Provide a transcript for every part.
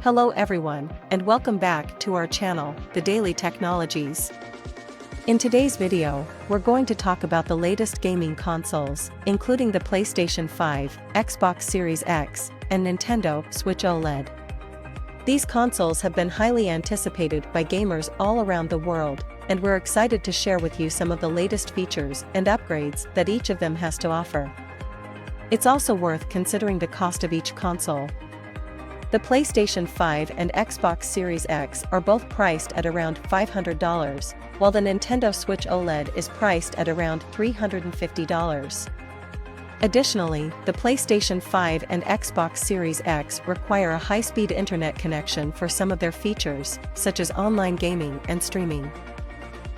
Hello everyone, and welcome back to our channel, The Daily Technologies. In today's video, we're going to talk about the latest gaming consoles, including the PlayStation 5, Xbox Series X, and Nintendo Switch OLED. These consoles have been highly anticipated by gamers all around the world, and we're excited to share with you some of the latest features and upgrades that each of them has to offer. It's also worth considering the cost of each console. The PlayStation 5 and Xbox Series X are both priced at around $500, while the Nintendo Switch OLED is priced at around $350. Additionally, the PlayStation 5 and Xbox Series X require a high-speed internet connection for some of their features, such as online gaming and streaming.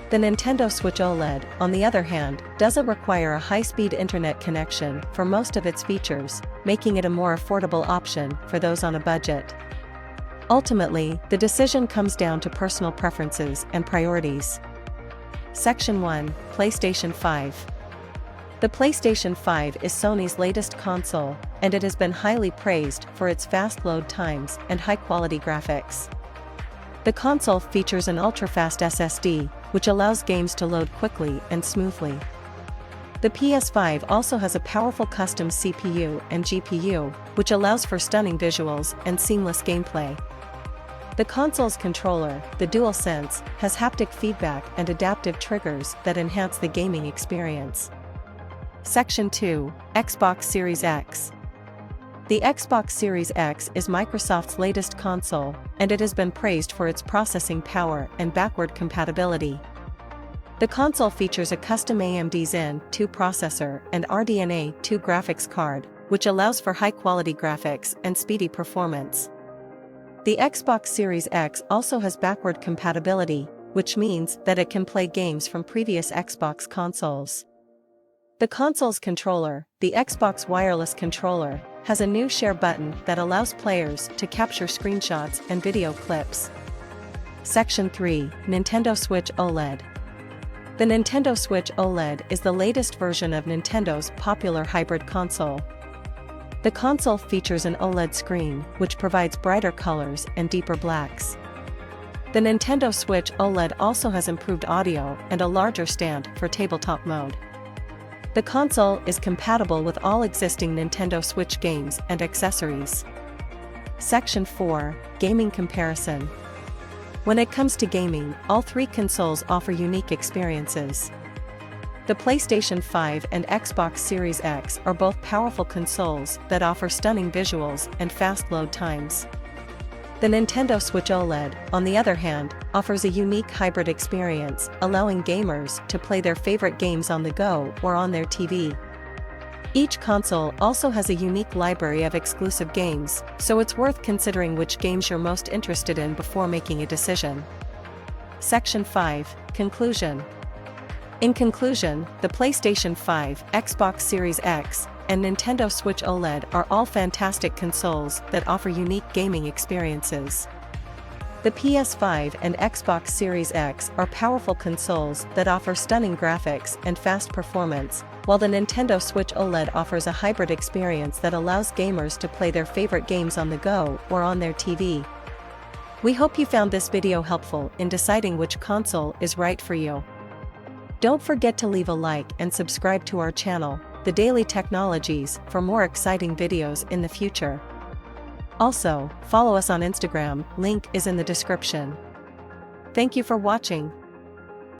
The Nintendo Switch OLED, on the other hand, doesn't require a high-speed internet connection for most of its features, making it a more affordable option for those on a budget. Ultimately, the decision comes down to personal preferences and priorities. Section 1: PlayStation 5. The PlayStation 5 is Sony's latest console, and it has been highly praised for its fast load times and high-quality graphics. The console features an ultra-fast SSD, which allows games to load quickly and smoothly. The PS5 also has a powerful custom CPU and GPU, which allows for stunning visuals and seamless gameplay. The console's controller, the DualSense, has haptic feedback and adaptive triggers that enhance the gaming experience. Section 2: Xbox Series X. The Xbox Series X is Microsoft's latest console, and it has been praised for its processing power and backward compatibility. The console features a custom AMD Zen 2 processor and RDNA 2 graphics card, which allows for high-quality graphics and speedy performance. The Xbox Series X also has backward compatibility, which means that it can play games from previous Xbox consoles. The console's controller, the Xbox Wireless Controller, has a new share button that allows players to capture screenshots and video clips. Section 3: Nintendo Switch OLED. The Nintendo Switch OLED is the latest version of Nintendo's popular hybrid console. The console features an OLED screen, which provides brighter colors and deeper blacks. The Nintendo Switch OLED also has improved audio and a larger stand for tabletop mode. The console is compatible with all existing Nintendo Switch games and accessories. Section 4: Gaming Comparison. When it comes to gaming, all three consoles offer unique experiences. The PlayStation 5 and Xbox Series X are both powerful consoles that offer stunning visuals and fast load times. The Nintendo Switch OLED, on the other hand, offers a unique hybrid experience, allowing gamers to play their favorite games on the go or on their TV. Each console also has a unique library of exclusive games, so it's worth considering which games you're most interested in before making a decision. Section 5: Conclusion. In conclusion, the PlayStation 5, Xbox Series X, and Nintendo Switch OLED are all fantastic consoles that offer unique gaming experiences. The PS5 and Xbox Series X are powerful consoles that offer stunning graphics and fast performance, while the Nintendo Switch OLED offers a hybrid experience that allows gamers to play their favorite games on the go or on their TV. We hope you found this video helpful in deciding which console is right for you. Don't forget to leave a like and subscribe to our channel, The Daily Technologies, for more exciting videos in the future. Also, follow us on Instagram, link is in the description. Thank you for watching.